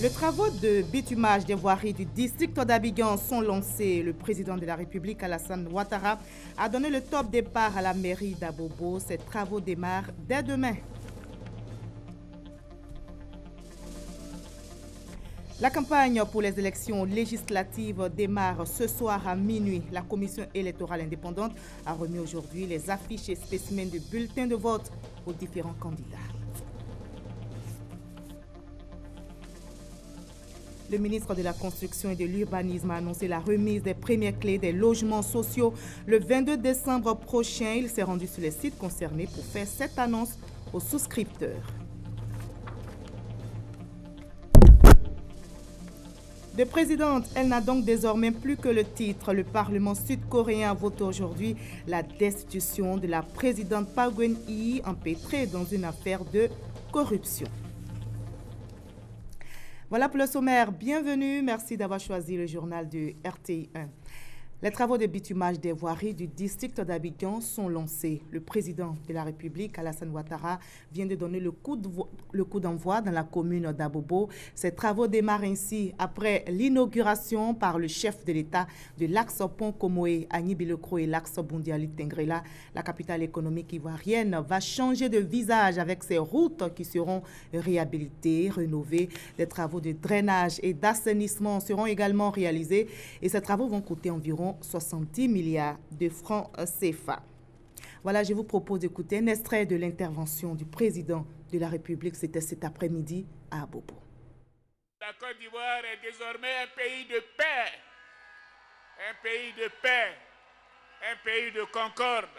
Les travaux de bitumage des voiries du district d'Abidjan sont lancés. Le président de la République, Alassane Ouattara, a donné le top départ à la mairie d'Abobo. Ces travaux démarrent dès demain. La campagne pour les élections législatives démarre ce soir à minuit. La commission électorale indépendante a remis aujourd'hui les affiches et spécimens de bulletins de vote aux différents candidats. Le ministre de la Construction et de l'Urbanisme a annoncé la remise des premières clés des logements sociaux le 22 décembre prochain. Il s'est rendu sur les sites concernés pour faire cette annonce aux souscripteurs. De présidente, elle n'a donc désormais plus que le titre. Le Parlement sud-coréen a voté aujourd'hui la destitution de la présidente Park Geun-hye empêtrée dans une affaire de corruption. Voilà pour le sommaire. Bienvenue. Merci d'avoir choisi le journal de RTI 1. Les travaux de bitumage des voiries du district d'Abidjan sont lancés. Le président de la République, Alassane Ouattara, vient de donner le coup d'envoi dans la commune d'Abobo. Ces travaux démarrent ainsi après l'inauguration par le chef de l'État de l'axe Pont-Komoé à Nibilekro et l'axe Bundiali-Tengrela. La capitale économique ivoirienne va changer de visage avec ses routes qui seront réhabilitées, rénovées. Des travaux de drainage et d'assainissement seront également réalisés et ces travaux vont coûter environ 70 milliards de francs CFA. Voilà, je vous propose d'écouter un extrait de l'intervention du président de la République. C'était cet après-midi à Abobo. La Côte d'Ivoire est désormais un pays de paix, un pays de paix, un pays de concorde.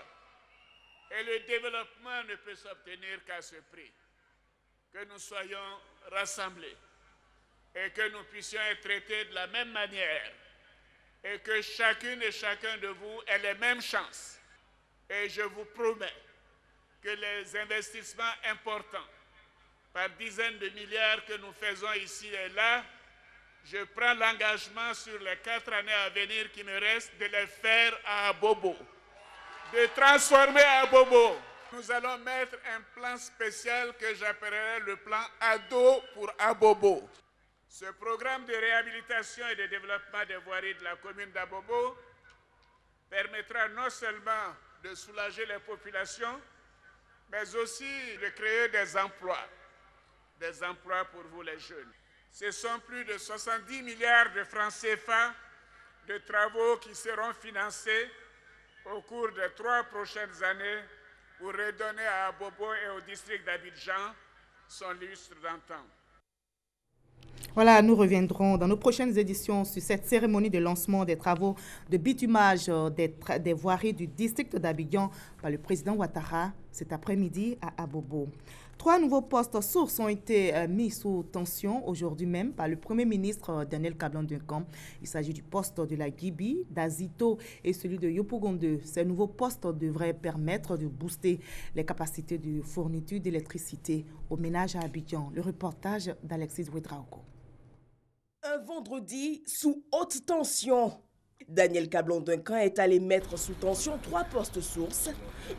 Et le développement ne peut s'obtenir qu'à ce prix. Que nous soyons rassemblés et que nous puissions être traités de la même manière. Et que chacune et chacun de vous ait les mêmes chances. Et je vous promets que les investissements importants, par dizaines de milliards que nous faisons ici et là, je prends l'engagement sur les 4 années à venir qui me restent de les faire à Abobo, de transformer Abobo. Nous allons mettre un plan spécial que j'appellerai le plan ADO pour Abobo. Ce programme de réhabilitation et de développement des voiries de la commune d'Abobo permettra non seulement de soulager les populations, mais aussi de créer des emplois pour vous les jeunes. Ce sont plus de 70 milliards de francs CFA de travaux qui seront financés au cours des 3 prochaines années pour redonner à Abobo et au district d'Abidjan son lustre d'antan. Voilà, nous reviendrons dans nos prochaines éditions sur cette cérémonie de lancement des travaux de bitumage des voiries du district d'Abidjan par le président Ouattara cet après-midi à Abobo. 3 nouveaux postes sources ont été mis sous tension aujourd'hui même par le Premier ministre Daniel Kablan-Duncan. Il s'agit du poste de la Gibi, d'Azito et celui de Yopougon-2. Ces nouveaux postes devraient permettre de booster les capacités de fourniture d'électricité aux ménages à Abidjan. Le reportage d'Alexis Ouedraogo. Un vendredi sous haute tension. Daniel Kablan-Duncan est allé mettre sous tension 3 postes sources.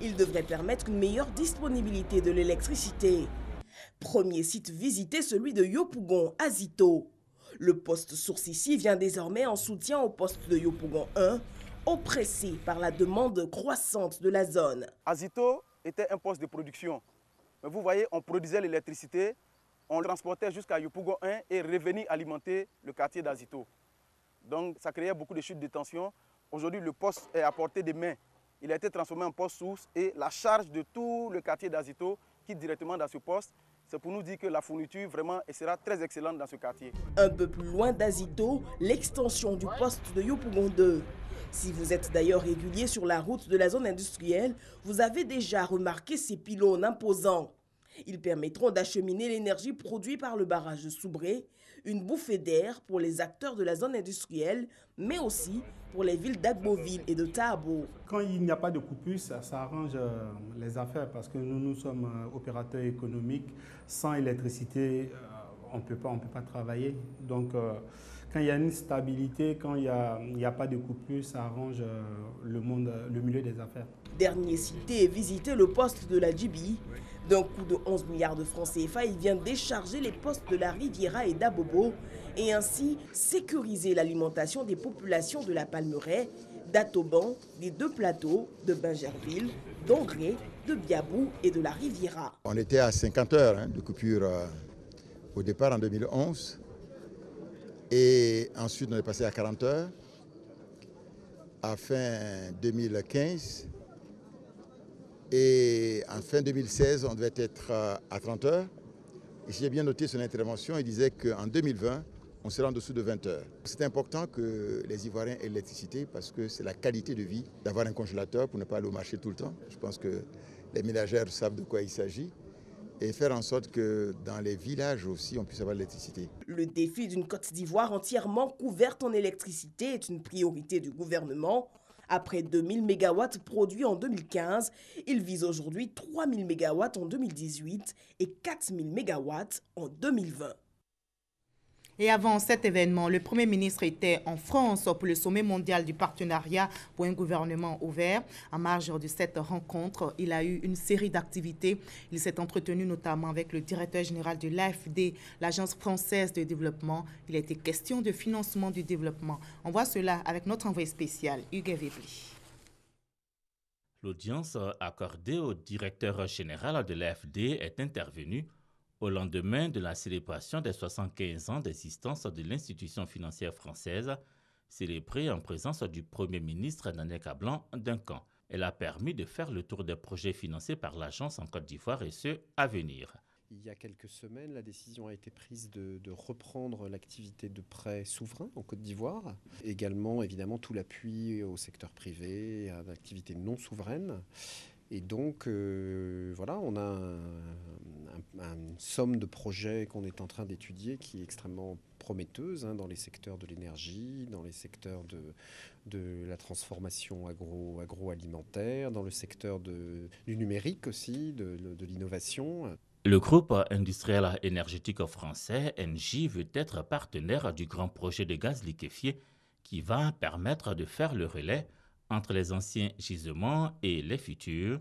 Il devrait permettre une meilleure disponibilité de l'électricité. Premier site visité, celui de Yopougon, Azito. Le poste source ici vient désormais en soutien au poste de Yopougon 1, oppressé par la demande croissante de la zone. Azito était un poste de production. Mais vous voyez, on produisait l'électricité, on transportait jusqu'à Yopougon 1 et revenir alimenter le quartier d'Azito. Donc ça créait beaucoup de chutes de tension. Aujourd'hui, le poste est à portée des mains. Il a été transformé en poste source et la charge de tout le quartier d'Azito quitte directement dans ce poste. C'est pour nous dire que la fourniture vraiment sera très excellente dans ce quartier. Un peu plus loin d'Azito, l'extension du poste de Yopougon 2. Si vous êtes d'ailleurs régulier sur la route de la zone industrielle, vous avez déjà remarqué ces pylônes imposants. Ils permettront d'acheminer l'énergie produite par le barrage de Soubré, une bouffée d'air pour les acteurs de la zone industrielle, mais aussi pour les villes d'Agboville et de Tabo. Quand il n'y a pas de coupure, ça arrange les affaires parce que nous sommes opérateurs économiques. Sans électricité, on ne peut pas travailler. Donc, quand il y a une stabilité, quand il n'y a pas de coupure, ça arrange le milieu des affaires. Dernier cité et visiter le poste de la Gibi. D'un coût de 11 milliards de francs CFA, il vient décharger les postes de la Riviera et d'Abobo et ainsi sécuriser l'alimentation des populations de la Palmeraie, d'Atoban, des deux plateaux, de Bingerville, d'Angré, de Biabou et de la Riviera. On était à 50 heures de coupure au départ en 2011 et ensuite on est passé à 40 heures à fin 2015 et en fin 2016 on devait être à 30 heures. Et si j'ai bien noté son intervention, il disait qu'en 2020 on sera en dessous de 20 heures. C'est important que les Ivoiriens aient l'électricité parce que c'est la qualité de vie d'avoir un congélateur pour ne pas aller au marché tout le temps. Je pense que les ménagères savent de quoi il s'agit et faire en sorte que dans les villages aussi, on puisse avoir l'électricité. Le défi d'une Côte d'Ivoire entièrement couverte en électricité est une priorité du gouvernement. Après 2000 MW produits en 2015, il vise aujourd'hui 3000 MW en 2018 et 4000 MW en 2020. Et avant cet événement, le Premier ministre était en France pour le sommet mondial du partenariat pour un gouvernement ouvert. En marge de cette rencontre, il a eu une série d'activités. Il s'est entretenu notamment avec le directeur général de l'AFD, l'Agence française de développement. Il a été question de financement du développement. On voit cela avec notre envoyé spécial, Hugues Vebli. L'audience accordée au directeur général de l'AFD est intervenue au lendemain de la célébration des 75 ans d'existence de l'institution financière française, célébrée en présence du Premier ministre Daniel Cablon-Duncan. Elle a permis de faire le tour des projets financés par l'agence en Côte d'Ivoire et ceux à venir. Il y a quelques semaines, la décision a été prise de reprendre l'activité de prêt souverain en Côte d'Ivoire. Également, évidemment, tout l'appui au secteur privé, à l'activité non souveraine. Et donc, voilà, on a une somme de projets qu'on est en train d'étudier qui est extrêmement prometteuse dans les secteurs de l'énergie, dans les secteurs de la transformation agroalimentaire, dans le secteur du numérique aussi, de l'innovation. Le groupe industriel énergétique français, ENGIE, veut être partenaire du grand projet de gaz liquéfié qui va permettre de faire le relais entre les anciens gisements et les futurs.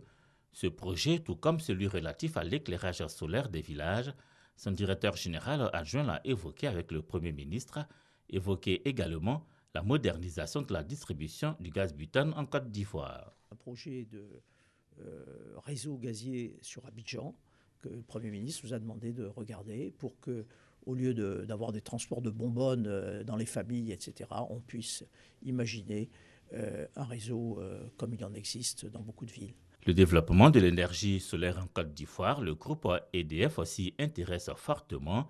Ce projet, tout comme celui relatif à l'éclairage solaire des villages, son directeur général adjoint l'a évoqué avec le Premier ministre, évoqué également la modernisation de la distribution du gaz butane en Côte d'Ivoire. Un projet de réseau gazier sur Abidjan que le Premier ministre nous a demandé de regarder pour que, au lieu d'avoir des transports de bonbonnes dans les familles, etc., on puisse imaginer un réseau comme il en existe dans beaucoup de villes. Le développement de l'énergie solaire en Côte d'Ivoire, le groupe EDF s'y intéresse fortement.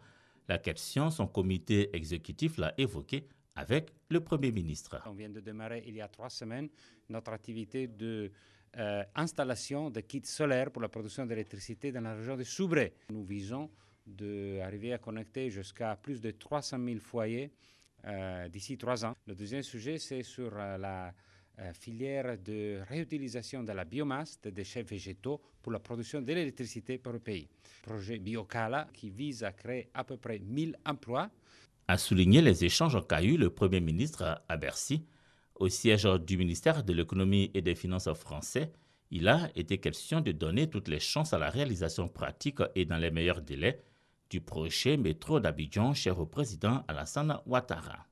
La question, son comité exécutif l'a évoqué avec le Premier ministre. On vient de démarrer il y a 3 semaines notre activité d'installation de kits solaires pour la production d'électricité dans la région de Soubré. Nous visons d'arriver à connecter jusqu'à plus de 300 000 foyers d'ici 3 ans. Le deuxième sujet, c'est sur la filière de réutilisation de la biomasse des déchets végétaux pour la production de l'électricité pour le pays. Projet Biocala qui vise à créer à peu près 1000 emplois. A souligné les échanges qu'a eu le Premier ministre à Bercy. Au siège du ministère de l'économie et des finances français, il a été question de donner toutes les chances à la réalisation pratique et dans les meilleurs délais du projet métro d'Abidjan, cher au président Alassane Ouattara.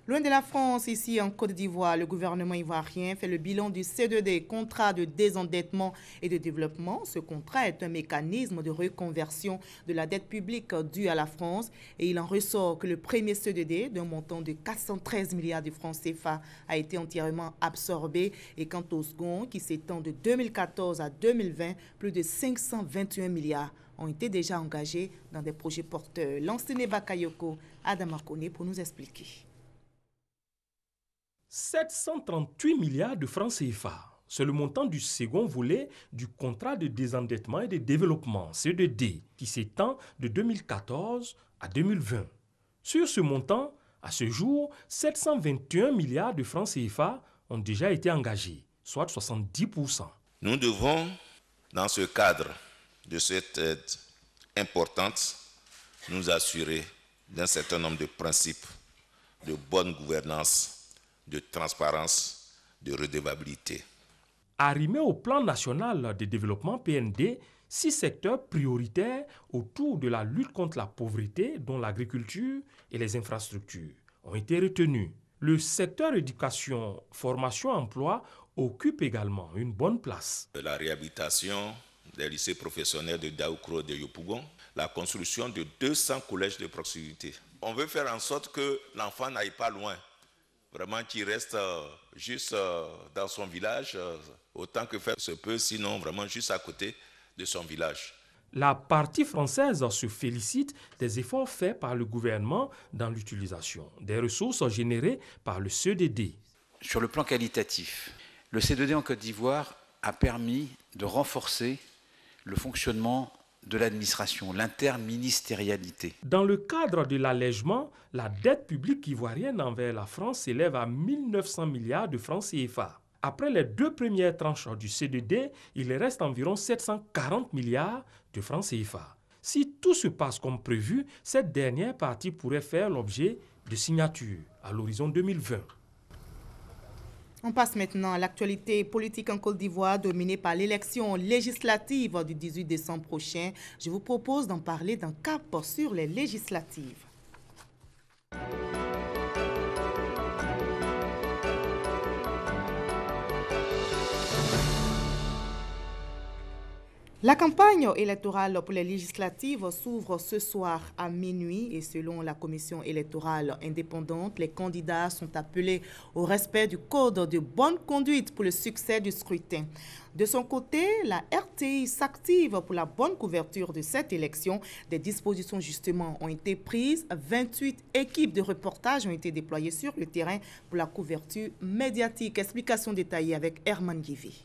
Loin de la France, ici en Côte d'Ivoire, le gouvernement ivoirien fait le bilan du C2D, contrat de désendettement et de développement. Ce contrat est un mécanisme de reconversion de la dette publique due à la France et il en ressort que le premier C2D, d'un montant de 413 milliards de francs CFA, a été entièrement absorbé. Et quant au second, qui s'étend de 2014 à 2020, plus de 521 milliards ont été déjà engagés dans des projets porteurs. Lansene Bakayoko, Adam Akone pour nous expliquer. 738 milliards de francs CFA. C'est le montant du second volet du contrat de désendettement et de développement, C2D, qui s'étend de 2014 à 2020. Sur ce montant, à ce jour, 721 milliards de francs CFA ont déjà été engagés, soit 70%. Nous devons, dans ce cadre de cette aide importante, nous assurer d'un certain nombre de principes de bonne gouvernance, de transparence, de redevabilité. Arrimé au plan national de développement PND, 6 secteurs prioritaires autour de la lutte contre la pauvreté, dont l'agriculture et les infrastructures, ont été retenus. Le secteur éducation, formation, emploi occupe également une bonne place. La réhabilitation des lycées professionnels de Daoukro et de Yopougon, la construction de 200 collèges de proximité. On veut faire en sorte que l'enfant n'aille pas loin, vraiment qu'il reste juste dans son village, autant que faire se peut, sinon vraiment juste à côté de son village. La partie française se félicite des efforts faits par le gouvernement dans l'utilisation des ressources générées par le CEDD. Sur le plan qualitatif, le C2D en Côte d'Ivoire a permis de renforcer le fonctionnement de l'administration, l'interministérialité. Dans le cadre de l'allègement, la dette publique ivoirienne envers la France s'élève à 1900 milliards de francs CFA. Après les 2 premières tranches du C2D, il reste environ 740 milliards de francs CFA. Si tout se passe comme prévu, cette dernière partie pourrait faire l'objet de signatures à l'horizon 2020. On passe maintenant à l'actualité politique en Côte d'Ivoire dominée par l'élection législative du 18 décembre prochain. Je vous propose d'en parler d'un cap sur les législatives. La campagne électorale pour les législatives s'ouvre ce soir à minuit et selon la commission électorale indépendante, les candidats sont appelés au respect du code de bonne conduite pour le succès du scrutin. De son côté, la RTI s'active pour la bonne couverture de cette élection. Des dispositions justement ont été prises. 28 équipes de reportage ont été déployées sur le terrain pour la couverture médiatique. Explication détaillée avec Herman Guivi.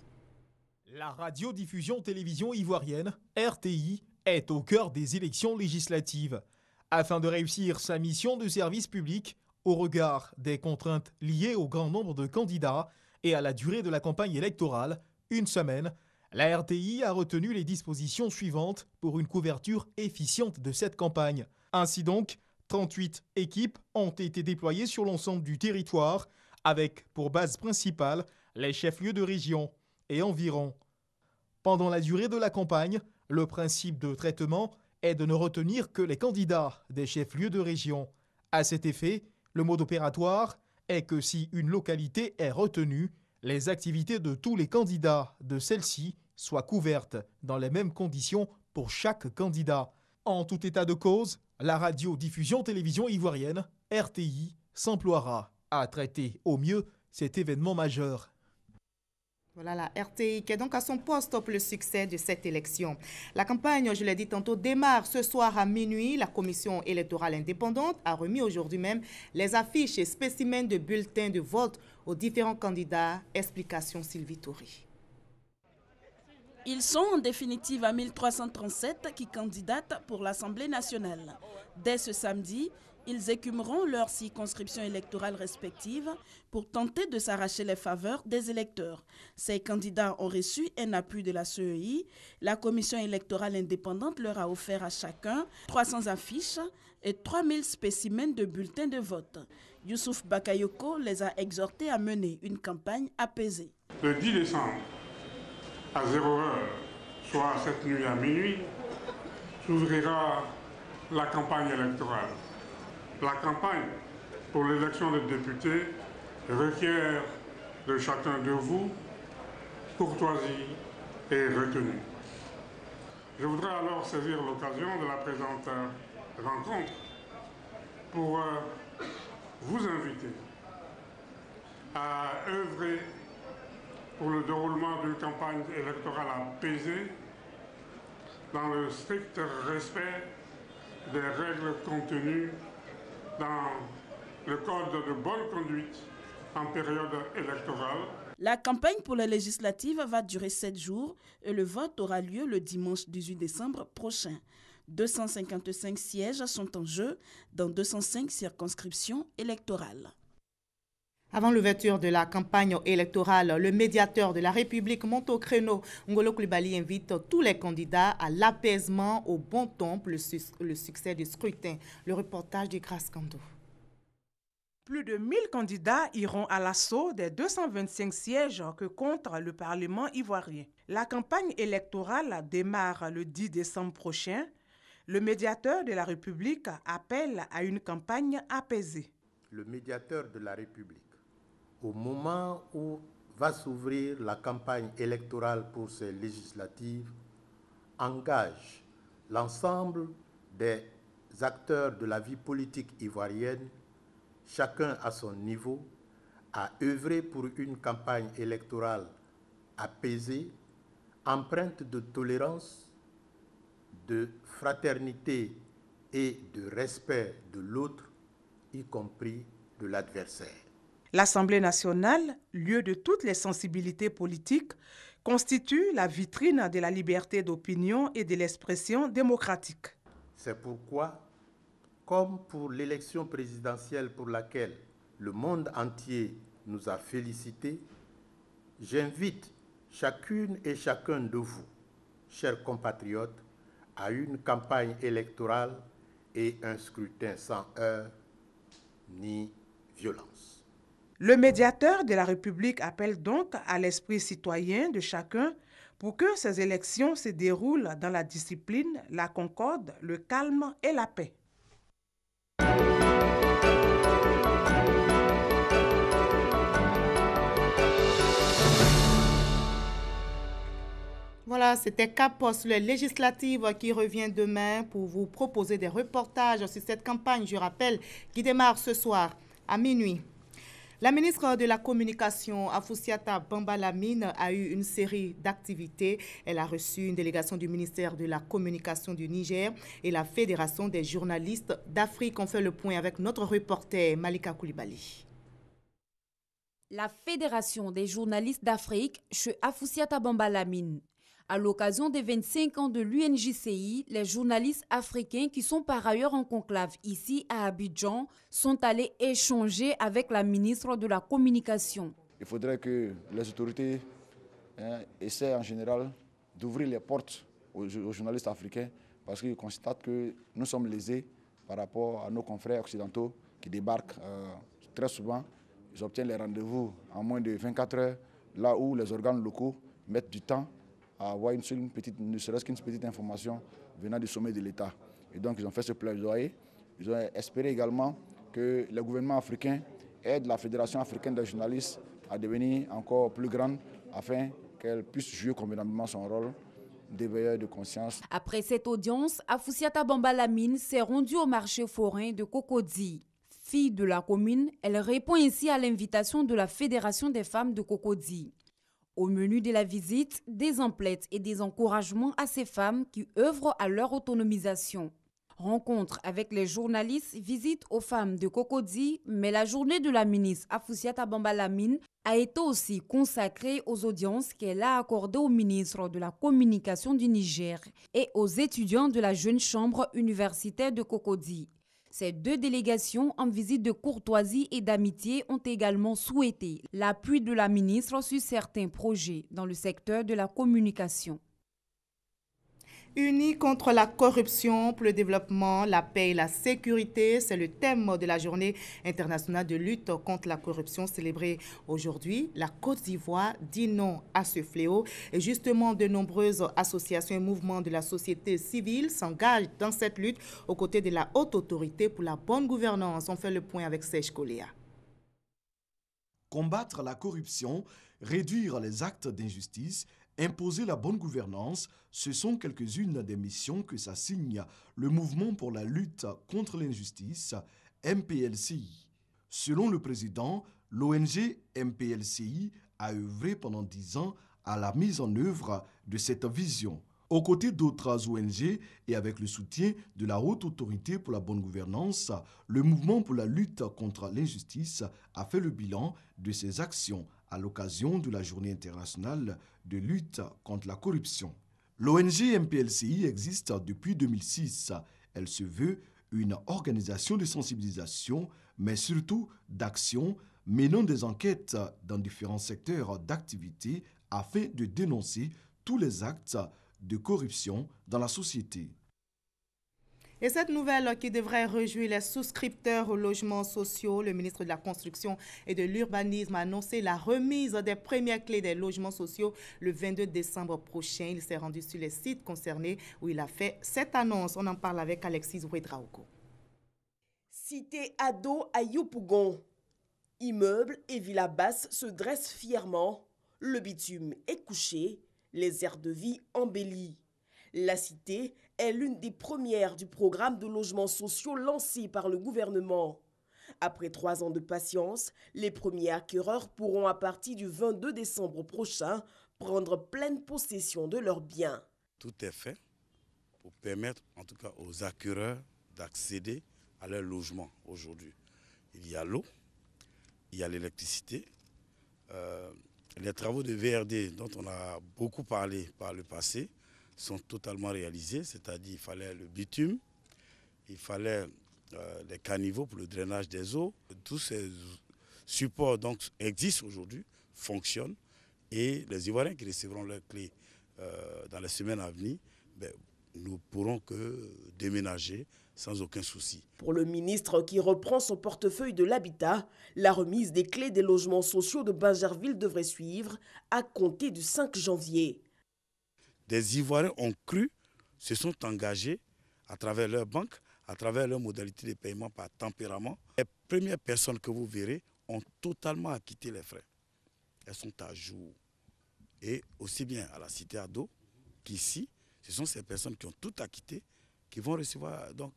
La radiodiffusion-télévision ivoirienne, RTI, est au cœur des élections législatives. Afin de réussir sa mission de service public, au regard des contraintes liées au grand nombre de candidats et à la durée de la campagne électorale, une semaine, la RTI a retenu les dispositions suivantes pour une couverture efficiente de cette campagne. Ainsi donc, 38 équipes ont été déployées sur l'ensemble du territoire, avec pour base principale les chefs-lieux de région et environ. Pendant la durée de la campagne, le principe de traitement est de ne retenir que les candidats des chefs-lieux de région. À cet effet, le mode opératoire est que si une localité est retenue, les activités de tous les candidats de celle-ci soient couvertes dans les mêmes conditions pour chaque candidat. En tout état de cause, la radiodiffusion-télévision ivoirienne, RTI, s'emploiera à traiter au mieux cet événement majeur. Voilà la RTI qui est donc à son poste pour le succès de cette élection. La campagne, je l'ai dit tantôt, démarre ce soir à minuit. La commission électorale indépendante a remis aujourd'hui même les affiches et spécimens de bulletins de vote aux différents candidats. Explication Sylvie Toury. Ils sont en définitive à 1337 qui candidatent pour l'Assemblée nationale. Dès ce samedi, ils écumeront leurs circonscriptions électorales respectives pour tenter de s'arracher les faveurs des électeurs. Ces candidats ont reçu un appui de la CEI. La commission électorale indépendante leur a offert à chacun 300 affiches et 3000 spécimens de bulletins de vote. Youssouf Bakayoko les a exhortés à mener une campagne apaisée. Le 10 décembre, à 0h, soit cette nuit à minuit, s'ouvrira la campagne électorale. La campagne pour l'élection des députés requiert de chacun de vous courtoisie et retenue. Je voudrais alors saisir l'occasion de la présente rencontre pour vous inviter à œuvrer pour le déroulement d'une campagne électorale apaisée dans le strict respect des règles contenues dans le code de bonne conduite en période électorale. La campagne pour les législatives va durer 7 jours et le vote aura lieu le dimanche 18 décembre prochain. 255 sièges sont en jeu dans 205 circonscriptions électorales. Avant l'ouverture de la campagne électorale, le médiateur de la République monte au créneau. Ngolo Coulibaly invite tous les candidats à l'apaisement, au bon ton pour le succès du scrutin. Le reportage de Grace Kando. Plus de 1000 candidats iront à l'assaut des 225 sièges que compte le Parlement ivoirien. La campagne électorale démarre le 10 décembre prochain. Le médiateur de la République appelle à une campagne apaisée. Le médiateur de la République, au moment où va s'ouvrir la campagne électorale pour ces législatives, engage l'ensemble des acteurs de la vie politique ivoirienne, chacun à son niveau, à œuvrer pour une campagne électorale apaisée, empreinte de tolérance, de fraternité et de respect de l'autre, y compris de l'adversaire. L'Assemblée nationale, lieu de toutes les sensibilités politiques, constitue la vitrine de la liberté d'opinion et de l'expression démocratique. C'est pourquoi, comme pour l'élection présidentielle pour laquelle le monde entier nous a félicités, j'invite chacune et chacun de vous, chers compatriotes, à une campagne électorale et un scrutin sans heurts ni violence. Le médiateur de la République appelle donc à l'esprit citoyen de chacun pour que ces élections se déroulent dans la discipline, la concorde, le calme et la paix. Voilà, c'était Cap sur les législatives qui revient demain pour vous proposer des reportages sur cette campagne, je rappelle, qui démarre ce soir à minuit. La ministre de la Communication, Afoussiata Bamba Lamine, a eu une série d'activités. Elle a reçu une délégation du ministère de la Communication du Niger et la Fédération des journalistes d'Afrique. On fait le point avec notre reporter Malika Koulibaly. La Fédération des journalistes d'Afrique, chez Afoussiata Bamba Lamine. À l'occasion des 25 ans de l'UNJCI, les journalistes africains qui sont par ailleurs en conclave ici à Abidjan sont allés échanger avec la ministre de la Communication. Il faudrait que les autorités essaient en général d'ouvrir les portes aux journalistes africains parce qu'ils constatent que nous sommes lésés par rapport à nos confrères occidentaux qui débarquent très souvent. Ils obtiennent les rendez-vous en moins de 24 heures, là où les organes locaux mettent du temps à avoir ne serait-ce qu'une petite information venant du sommet de l'État. Et donc ils ont fait ce plaidoyer. Ils ont espéré également que le gouvernement africain aide la Fédération africaine des journalistes à devenir encore plus grande afin qu'elle puisse jouer convenablement son rôle d'éveilleur de conscience. Après cette audience, Afoussiata Bamba Lamine s'est rendue au marché forain de Cocody. Fille de la commune, elle répond ainsi à l'invitation de la Fédération des femmes de Cocody. Au menu de la visite, des emplettes et des encouragements à ces femmes qui œuvrent à leur autonomisation. Rencontre avec les journalistes, visite aux femmes de Cocody, mais la journée de la ministre Afoussiata Bamba Lamine a été aussi consacrée aux audiences qu'elle a accordées au ministre de la Communication du Niger et aux étudiants de la jeune chambre universitaire de Cocody. Ces deux délégations en visite de courtoisie et d'amitié ont également souhaité l'appui de la ministre sur certains projets dans le secteur de la communication. Unis contre la corruption pour le développement, la paix et la sécurité, c'est le thème de la journée internationale de lutte contre la corruption célébrée aujourd'hui. La Côte d'Ivoire dit non à ce fléau et justement de nombreuses associations et mouvements de la société civile s'engagent dans cette lutte aux côtés de la haute autorité pour la bonne gouvernance. On fait le point avec Serge Koléa. Combattre la corruption, réduire les actes d'injustice, imposer la bonne gouvernance, ce sont quelques-unes des missions que s'assigne le Mouvement pour la lutte contre l'injustice, MPLCI. Selon le président, l'ONG MPLCI a œuvré pendant 10 ans à la mise en œuvre de cette vision. Aux côtés d'autres ONG et avec le soutien de la Haute Autorité pour la bonne gouvernance, le Mouvement pour la lutte contre l'injustice a fait le bilan de ses actions à l'occasion de la Journée internationale de lutte contre la corruption. L'ONG MPLCI existe depuis 2006. Elle se veut une organisation de sensibilisation, mais surtout d'action, menant des enquêtes dans différents secteurs d'activité afin de dénoncer tous les actes de corruption dans la société. Et cette nouvelle qui devrait réjouir les souscripteurs aux logements sociaux, le ministre de la Construction et de l'Urbanisme a annoncé la remise des premières clés des logements sociaux le 22 décembre prochain. Il s'est rendu sur les sites concernés où il a fait cette annonce. On en parle avec Alexis Ouedraogo. Cité Ado à Yopougon. Immeubles et villas basses se dressent fièrement. Le bitume est couché, les aires de vie embellies. La cité est l'une des premières du programme de logements sociaux lancé par le gouvernement. Après 3 ans de patience, les premiers acquéreurs pourront à partir du 22 décembre prochain prendre pleine possession de leurs biens. Tout est fait pour permettre en tout cas aux acquéreurs d'accéder à leur logement aujourd'hui. Il y a l'eau, il y a l'électricité, les travaux de VRD dont on a beaucoup parlé par le passé sont totalement réalisés, c'est-à-dire il fallait le bitume, il fallait des caniveaux pour le drainage des eaux. Tous ces supports donc, existent aujourd'hui, fonctionnent, et les Ivoiriens qui recevront leurs clés dans les semaines à venir, nous pourrons que déménager sans aucun souci. Pour le ministre qui reprend son portefeuille de l'habitat, la remise des clés des logements sociaux de Bingerville devrait suivre à compter du 5 janvier. Des Ivoiriens ont cru, se sont engagés à travers leur banque, à travers leurs modalités de paiement par tempérament. Les premières personnes que vous verrez ont totalement acquitté les frais. Elles sont à jour. Et aussi bien à la cité Ado qu'ici, ce sont ces personnes qui ont tout acquitté qui vont recevoir donc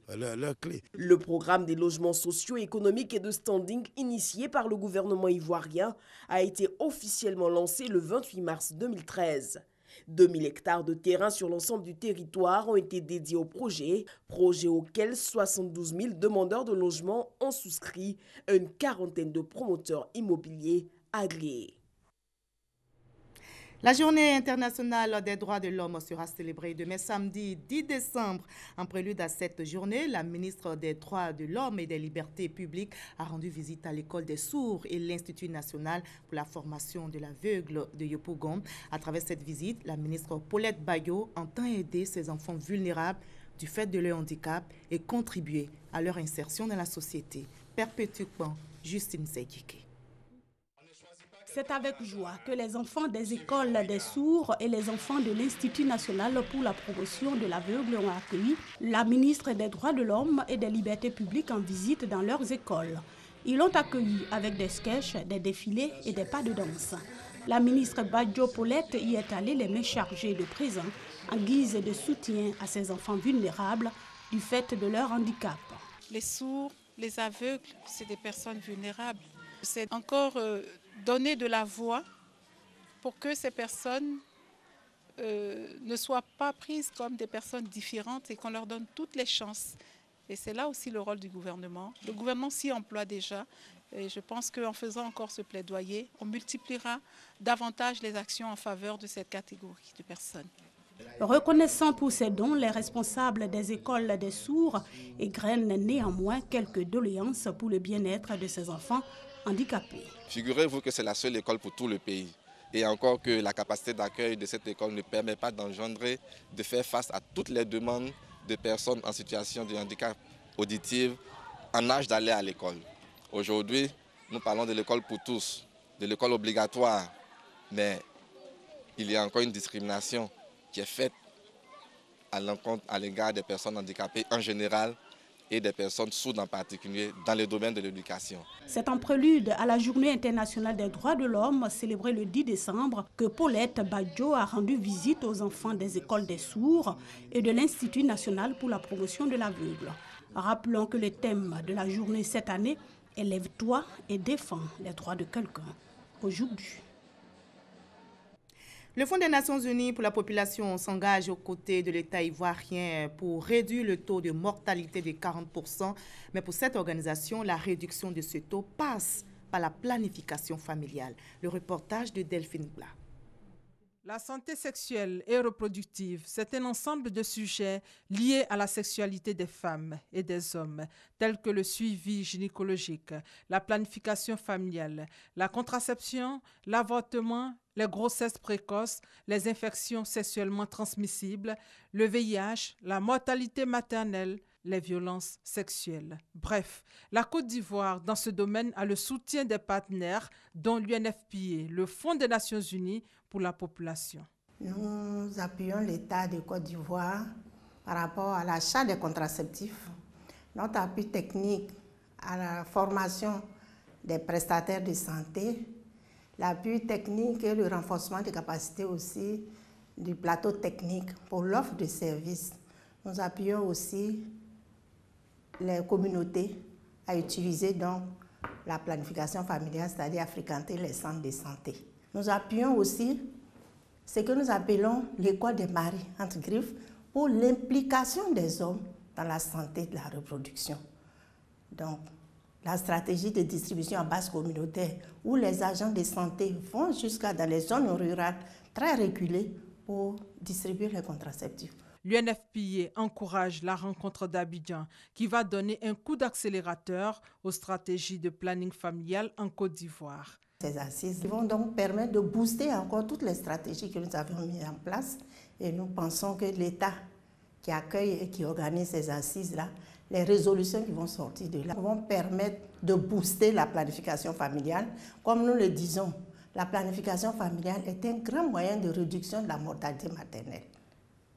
leurs clés. Le programme des logements sociaux, économiques et de standing initié par le gouvernement ivoirien a été officiellement lancé le 28 mars 2013. 2000 hectares de terrain sur l'ensemble du territoire ont été dédiés au projet auquel 72 000 demandeurs de logement ont souscrit, une quarantaine de promoteurs immobiliers agréés. La journée internationale des droits de l'homme sera célébrée demain samedi 10 décembre. En prélude à cette journée, la ministre des droits de l'homme et des libertés publiques a rendu visite à l'école des sourds et l'Institut national pour la formation de l'aveugle de Yopougon. À travers cette visite, la ministre Paulette Bayo entend aider ces enfants vulnérables du fait de leur handicap et contribuer à leur insertion dans la société. Perpétuellement, Justine Zedjike. C'est avec joie que les enfants des écoles des sourds et les enfants de l'Institut national pour la promotion de l'aveugle ont accueilli la ministre des droits de l'homme et des libertés publiques en visite dans leurs écoles. Ils l'ont accueilli avec des sketchs, des défilés et des pas de danse. La ministre Badjo Paulette y est allée les mains chargées de présents en guise de soutien à ces enfants vulnérables du fait de leur handicap. Les sourds, les aveugles, c'est des personnes vulnérables. C'est encore donner de la voix pour que ces personnes ne soient pas prises comme des personnes différentes et qu'on leur donne toutes les chances. Et c'est là aussi le rôle du gouvernement. Le gouvernement s'y emploie déjà et je pense qu'en faisant encore ce plaidoyer, on multipliera davantage les actions en faveur de cette catégorie de personnes. Reconnaissant pour ces dons, les responsables des écoles des sourds égrènent néanmoins quelques doléances pour le bien-être de ces enfants handicapés. Figurez-vous que c'est la seule école pour tout le pays. Et encore que la capacité d'accueil de cette école ne permet pas d'engendrer, de faire face à toutes les demandes de personnes en situation de handicap auditif en âge d'aller à l'école. Aujourd'hui, nous parlons de l'école pour tous, de l'école obligatoire, mais il y a encore une discrimination qui est faite à l'égard des personnes handicapées en général et des personnes sourdes en particulier dans le domaine de l'éducation. C'est en prélude à la Journée internationale des droits de l'homme célébrée le 10 décembre que Paulette Badjo a rendu visite aux enfants des écoles des sourds et de l'Institut national pour la promotion de l'aveugle. Rappelons que le thème de la journée cette année est « Lève-toi et défends les droits de quelqu'un » aujourd'hui. Le Fonds des Nations Unies pour la population s'engage aux côtés de l'État ivoirien pour réduire le taux de mortalité de 40%. Mais pour cette organisation, la réduction de ce taux passe par la planification familiale. Le reportage de Delphine Bla. La santé sexuelle et reproductive, c'est un ensemble de sujets liés à la sexualité des femmes et des hommes, tels que le suivi gynécologique, la planification familiale, la contraception, l'avortement, les grossesses précoces, les infections sexuellement transmissibles, le VIH, la mortalité maternelle, les violences sexuelles. Bref, la Côte d'Ivoire, dans ce domaine, a le soutien des partenaires, dont l'UNFPA, le Fonds des Nations Unies pour la population. Nous appuyons l'État de Côte d'Ivoire par rapport à l'achat des contraceptifs, notre appui technique à la formation des prestataires de santé, l'appui technique et le renforcement des capacités aussi du plateau technique pour l'offre de services. Nous appuyons aussi les communautés à utiliser donc la planification familiale, c'est-à-dire à fréquenter les centres de santé. Nous appuyons aussi ce que nous appelons l'école des maris, entre griffes, pour l'implication des hommes dans la santé de la reproduction. Donc, la stratégie de distribution en base communautaire, où les agents de santé vont jusqu'à dans les zones rurales très reculées pour distribuer les contraceptifs. L'UNFPA encourage la rencontre d'Abidjan qui va donner un coup d'accélérateur aux stratégies de planning familial en Côte d'Ivoire. Ces assises vont donc permettre de booster encore toutes les stratégies que nous avons mises en place et nous pensons que l'État qui accueille et qui organise ces assises-là, les résolutions qui vont sortir de là vont permettre de booster la planification familiale. Comme nous le disons, la planification familiale est un grand moyen de réduction de la mortalité maternelle.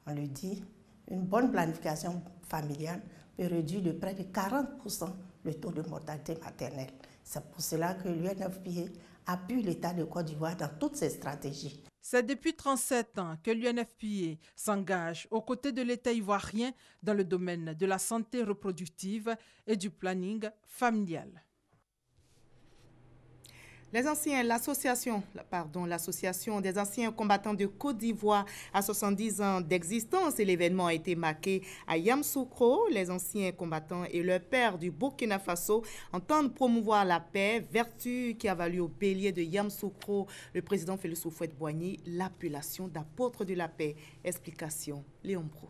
On le dit, une bonne planification familiale peut réduire de près de 40% le taux de mortalité maternelle. C'est pour cela que l'UNFPA appuie l'État de Côte d'Ivoire dans toutes ses stratégies. C'est depuis 37 ans que l'UNFPA s'engage aux côtés de l'État ivoirien dans le domaine de la santé reproductive et du planning familial. L'association des anciens combattants de Côte d'Ivoire a 70 ans d'existence et l'événement a été marqué à Yamoussoukro. Les anciens combattants et leurs pères du Burkina Faso entendent promouvoir la paix, vertu qui a valu au bélier de Yamoussoukro, le président Félix Houphouët-Boigny, l'appellation d'apôtre de la paix. Explication, Léon Bro.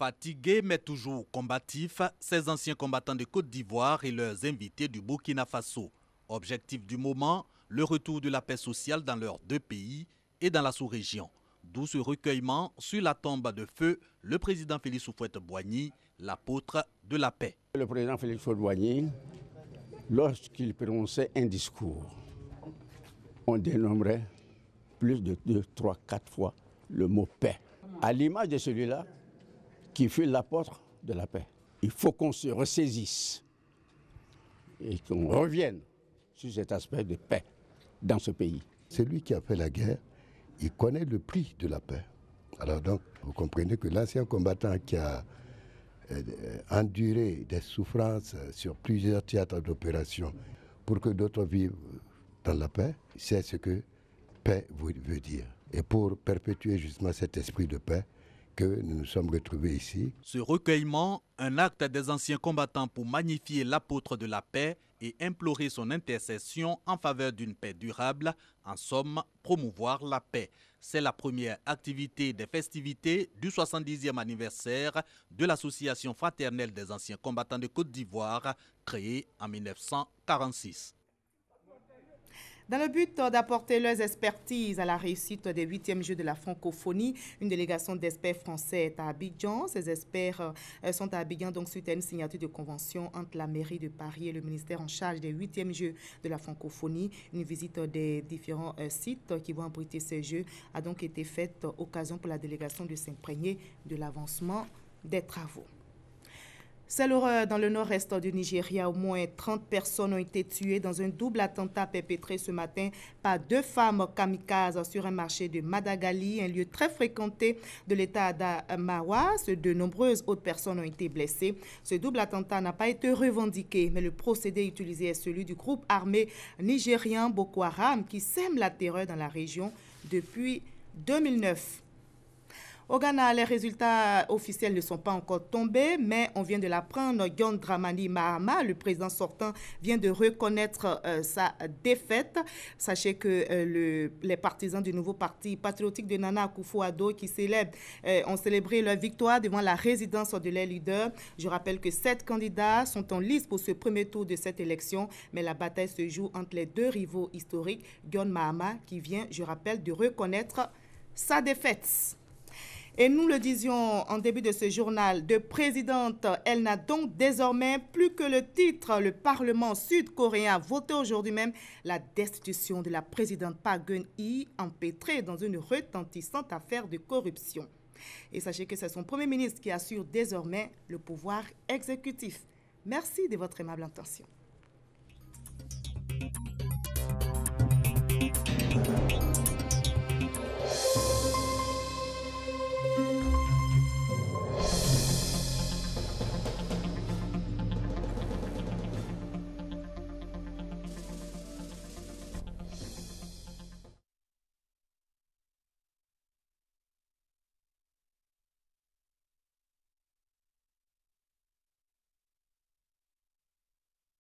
Fatigués mais toujours combatifs, ces anciens combattants de Côte d'Ivoire et leurs invités du Burkina Faso. Objectif du moment, le retour de la paix sociale dans leurs deux pays et dans la sous-région. D'où ce recueillement sur la tombe de feu, le président Félix Houphouët-Boigny, l'apôtre de la paix. Le président Félix Houphouët-Boigny, lorsqu'il prononçait un discours, on dénommerait plus de 2, 3, 4 fois le mot paix. À l'image de celui-là, qui fut l'apôtre de la paix. Il faut qu'on se ressaisisse et qu'on revienne sur cet aspect de paix dans ce pays. Celui qui a fait la guerre, il connaît le prix de la paix. Alors donc, vous comprenez que l'ancien combattant qui a enduré des souffrances sur plusieurs théâtres d'opération pour que d'autres vivent dans la paix, c'est ce que paix veut dire. Et pour perpétuer justement cet esprit de paix, que nous nous sommes retrouvés ici. Ce recueillement, un acte des anciens combattants pour magnifier l'apôtre de la paix et implorer son intercession en faveur d'une paix durable, en somme, promouvoir la paix. C'est la première activité des festivités du 70e anniversaire de l'Association fraternelle des anciens combattants de Côte d'Ivoire, créée en 1946. Dans le but d'apporter leurs expertises à la réussite des 8e Jeux de la francophonie, une délégation d'experts français est à Abidjan. Ces experts sont à Abidjan donc suite à une signature de convention entre la mairie de Paris et le ministère en charge des 8e Jeux de la francophonie. Une visite des différents sites qui vont abriter ces Jeux a donc été faite, occasion pour la délégation de s'imprégner de l'avancement des travaux. C'est l'horreur dans le nord-est du Nigeria. Au moins 30 personnes ont été tuées dans un double attentat perpétré ce matin par 2 femmes kamikazes sur un marché de Madagali, un lieu très fréquenté de l'État d'Adamawa. De nombreuses autres personnes ont été blessées. Ce double attentat n'a pas été revendiqué, mais le procédé utilisé est celui du groupe armé nigérien Boko Haram qui sème la terreur dans la région depuis 2009. Au Ghana, les résultats officiels ne sont pas encore tombés, mais on vient de l'apprendre. John Dramani Mahama, le président sortant, vient de reconnaître sa défaite. Sachez que les partisans du nouveau parti patriotique de Nana Akufo-Addo qui ont célébré leur victoire devant la résidence de leurs leaders. Je rappelle que 7 candidats sont en lice pour ce premier tour de cette élection, mais la bataille se joue entre les 2 rivaux historiques. John Mahama qui vient, je rappelle, de reconnaître sa défaite. Et nous le disions en début de ce journal, de présidente, elle n'a donc désormais plus que le titre. Le Parlement sud-coréen a voté aujourd'hui même la destitution de la présidente Park Geun-hye, empêtrée dans une retentissante affaire de corruption. Et sachez que c'est son Premier ministre qui assure désormais le pouvoir exécutif. Merci de votre aimable attention.